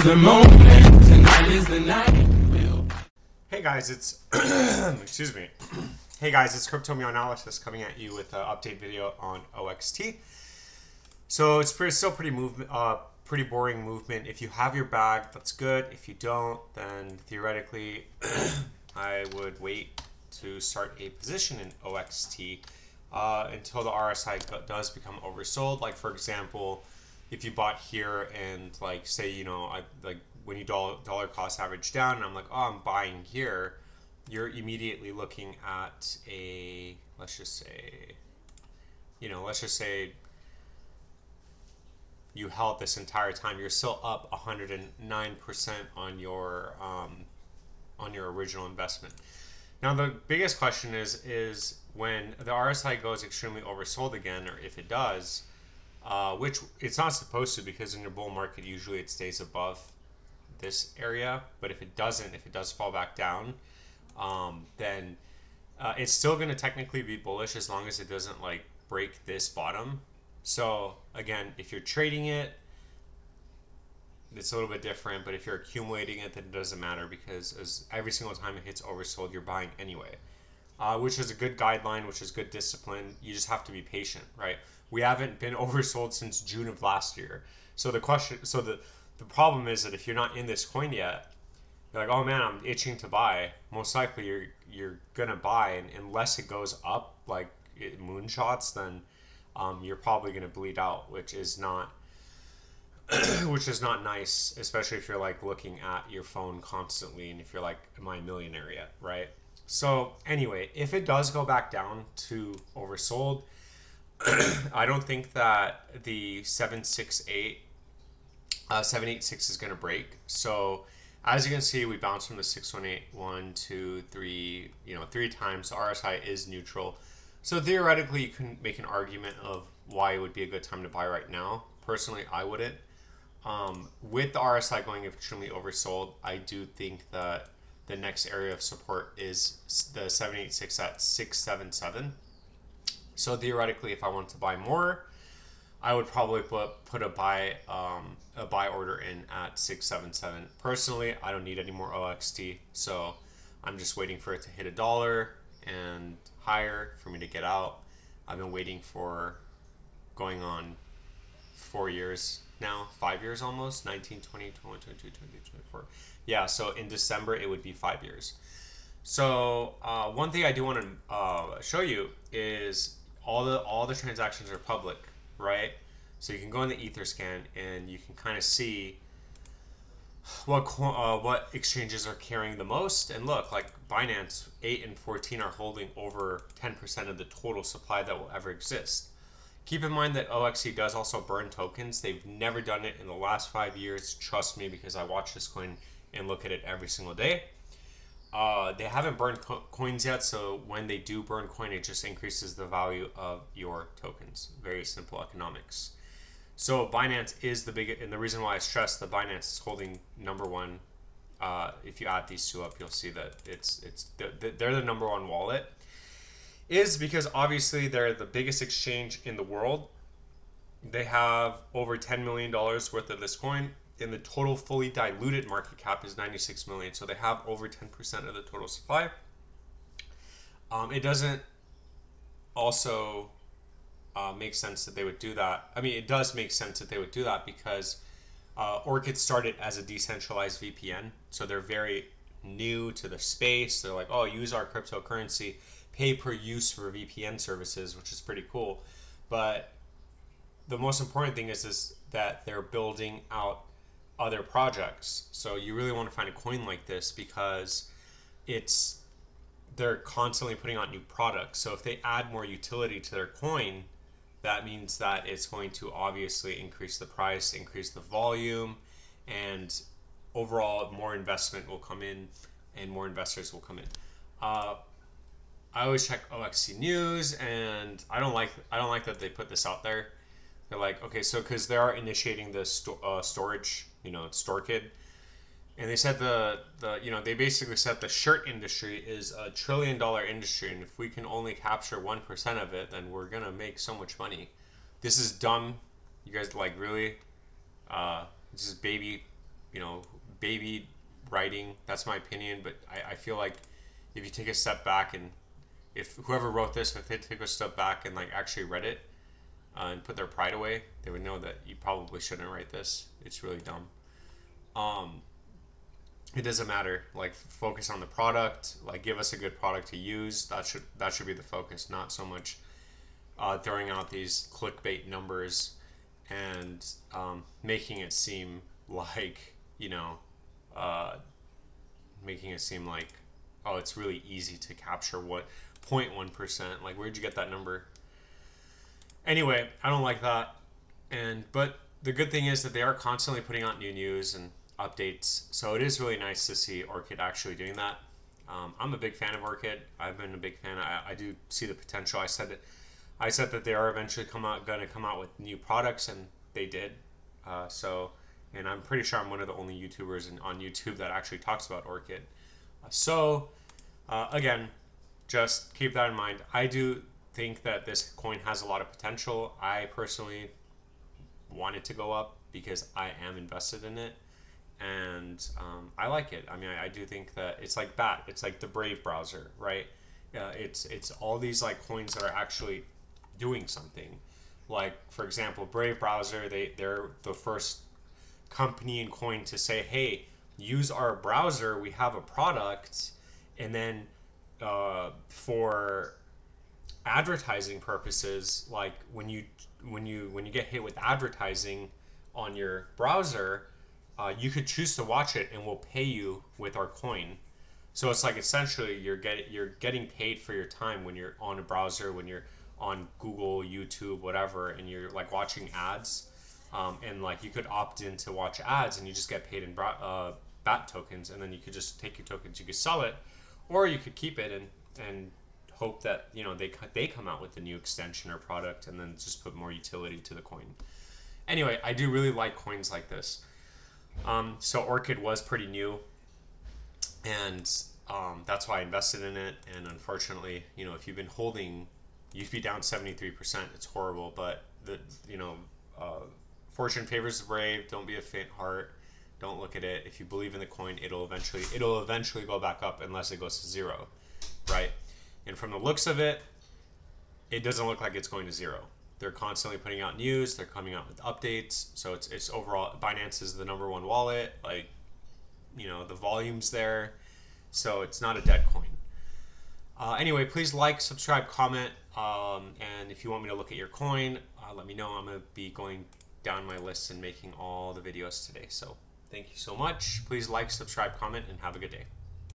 is the moment, tonight is the night. Hey guys, it's excuse me. Hey guys, it's Crypto Analysis coming at you with an update video on OXT. So it's still pretty boring movement. If you have your bag, that's good. If you don't, then theoretically, I would wait to start a position in OXT until the RSI does become oversold. Like for example, if you bought here and like say, you know, when you dollar cost average down and I'm like, oh, I'm buying here, you're immediately looking at a, let's just say you held this entire time, you're still up 109% on your original investment. Now the biggest question is when the RSI goes extremely oversold again, or if it does, which it's not supposed to, because in a bull market usually it stays above this area, but if it does fall back down, then it's still going to technically be bullish as long as it doesn't like break this bottom. So again, if you're trading it, it's a little bit different, but if you're accumulating it, then it doesn't matter, because every single time it hits oversold, you're buying anyway, which is a good guideline, which is good discipline. You just have to be patient, right? We haven't been oversold since June of last year. So the problem is that if you're not in this coin yet, you're like, oh man, I'm itching to buy. Most likely you're gonna buy, and unless it goes up like moonshots, then you're probably gonna bleed out, which is not nice, especially if you're like looking at your phone constantly, and if you're like, am I a millionaire yet, right? So anyway, if it does go back down to oversold, I don't think that the 786 is going to break. So as you can see, we bounced from the 618, 1, 2, 3, three times. The RSI is neutral. So theoretically, you can make an argument of why it would be a good time to buy right now. Personally, I wouldn't. With the RSI going extremely oversold, I do think that the next area of support is the 786 at 677. So theoretically, if I want to buy more, I would probably put a buy order in at 677. Personally, I don't need any more OXT, so I'm just waiting for it to hit $1 and higher for me to get out. I've been waiting for going on 4 years now, 5 years almost, 19, 20, 21, 22, 23, 24. Yeah, so in December it would be 5 years. So one thing I do want to show you is all the transactions are public, right? So you can go in the Etherscan and you can kind of see what exchanges are carrying the most. And look, like Binance 8 and 14 are holding over 10% of the total supply that will ever exist. Keep in mind that OXT does also burn tokens. They've never done it in the last 5 years. Trust me, because I watch this coin and look at it every single day. They haven't burned coins yet, so when they do burn coin, it just increases the value of your tokens. Very simple economics. So Binance is the biggest, and the reason why I stress that Binance is holding #1. If you add these two up, you'll see that they're the #1 wallet. Is because obviously they're the biggest exchange in the world. They have over $10 million worth of this coin, and the total fully diluted market cap is 96 million. So they have over 10% of the total supply. It doesn't also make sense that they would do that. I mean, it does make sense that they would do that because Orchid started as a decentralized VPN. So they're very new to the space. They're like, oh, use our cryptocurrency, pay per use for VPN services, which is pretty cool. But the most important thing is that they're building out other projects. So you really want to find a coin like this because they're constantly putting out new products. So if they add more utility to their coin, that means that it's going to obviously increase the price, increase the volume, and overall more investment will come in and more investors will come in. I always check OXT news, and I don't like that they put this out there. They're like, okay, so because they are initiating the storage, Oxt Orchid, and they said they basically said the shirt industry is $1 trillion industry, and if we can only capture 1% of it, then we're gonna make so much money. This is dumb. You guys, like, really? This is baby baby writing. That's my opinion, but I feel like if you take a step back, and if whoever wrote this, if they take a step back and like actually read it and put their pride away, they would know that you probably shouldn't write this. It's really dumb. It doesn't matter. Like, focus on the product. Like, give us a good product to use. That should be the focus, not so much throwing out these clickbait numbers and making it seem like making it seem like, oh, it's really easy to capture what 0.1%. Like, where'd you get that number? Anyway, I don't like that. But the good thing is that they are constantly putting out new news and updates, so it is really nice to see Orchid actually doing that. I'm a big fan of Orchid. I've been a big fan. I do see the potential. I said that they are eventually going to come out with new products, and they did. And I'm pretty sure I'm one of the only YouTubers on YouTube that actually talks about Orchid. Again, just keep that in mind. I do think that this coin has a lot of potential. I personally want it to go up because I am invested in it. And I like it. I mean, I do think that it's like BAT. It's like the Brave browser, right? It's all these like coins that are actually doing something. Like, for example, Brave browser, they're the first company and coin to say, hey, use our browser. We have a product. And then for advertising purposes, like when you get hit with advertising on your browser, you could choose to watch it, and we'll pay you with our coin. So it's like essentially you're getting paid for your time when you're on a browser, when you're on Google, YouTube, whatever, and you're like watching ads, and like you could opt in to watch ads, and you just get paid in BAT tokens, and then you could just take your tokens, you could sell it, or you could keep it and hope that they come out with a new extension or product, and then just put more utility to the coin. Anyway, I do really like coins like this. So Orchid was pretty new, and that's why I invested in it. And unfortunately, if you've been holding, you'd be down 73%. It's horrible, but fortune favors the brave. Don't be a faint heart. Don't look at it. If you believe in the coin, it'll eventually go back up unless it goes to zero, right? And from the looks of it, it doesn't look like it's going to zero. They're constantly putting out news. They're coming out with updates. So it's overall, Binance is the #1 wallet. Like, the volume's there. So it's not a dead coin. Anyway, please like, subscribe, comment. And if you want me to look at your coin, let me know. I'm going to be going down my list and making all the videos today. So thank you so much. Please like, subscribe, comment, and have a good day.